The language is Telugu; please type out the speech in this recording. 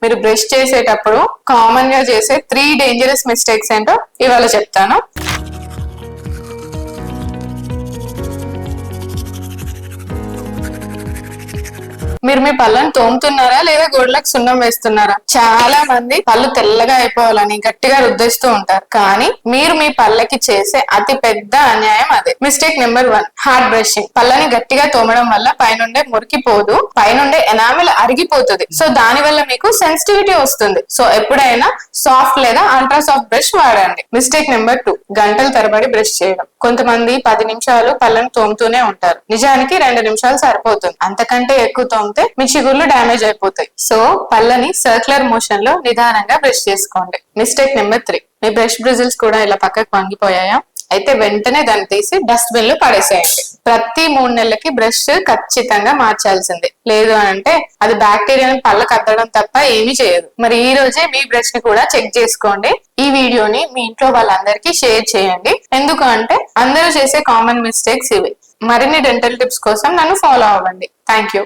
మీరు బ్రష్ చేసేటప్పుడు కామన్ గా చేసే 3 డేంజరస్ మిస్టేక్స్ ఏంటో ఇవాళ చెప్తాను. మీరు మీ పళ్ళను తోముతున్నారా లేదా గోడలకు సున్నం వేస్తున్నారా? చాలా మంది పళ్ళు తెల్లగా అయిపోవాలని గట్టిగా రుద్దేస్తూ ఉంటారు, కానీ మీరు మీ పళ్ళకి చేసే అతి పెద్ద అన్యాయం అదే. Mistake number 1, hard brushing. పళ్ళని గట్టిగా తోమడం వల్ల పైనుండే మురికి పోదు, పైనుండే ఎనామిల్ అరిగిపోతుంది. సో దాని వల్ల మీకు సెన్సిటివిటీ వస్తుంది. సో ఎప్పుడైనా సాఫ్ట్ లేదా అల్ట్రా సాఫ్ట్ బ్రష్ వాడండి. మిస్టేక్ నెంబర్ 2, గంటల తరబడి బ్రష్ చేయడం. కొంతమంది 10 నిమిషాలు పళ్ళను తోముతూనే ఉంటారు, నిజానికి 2 నిమిషాలు సరిపోతుంది. అంతకంటే ఎక్కువ తోమితే మీ చిగుర్లు డ్యామేజ్ అయిపోతాయి. సో పళ్ళని సర్క్యులర్ మోషన్ లో నిదానంగా బ్రష్ చేసుకోండి. మిస్టేక్ నెంబర్ 3, మీ బ్రష్ బ్రిజిల్స్ కూడా ఇలా పక్కకు వంగిపోయాయా? అయితే వెంటనే దాన్ని తీసి డస్ట్బిన్ లో పడేసేయండి. ప్రతి 3 నెలలకి బ్రష్ ఖచ్చితంగా మార్చాల్సిందే, లేదు అంటే అది బ్యాక్టీరియాని పళ్ళకు అద్దడం తప్ప ఏమీ చేయదు. మరి ఈ రోజే మీ బ్రష్ ని కూడా చెక్ చేసుకోండి. ఈ వీడియోని మీ ఇంట్లో వాళ్ళందరికీ షేర్ చేయండి, ఎందుకు అంటే అందరూ చేసే కామన్ మిస్టేక్స్ ఇవి. మరిన్ని డెంటల్ టిప్స్ కోసం నన్ను ఫాలో అవ్వండి. Thank you.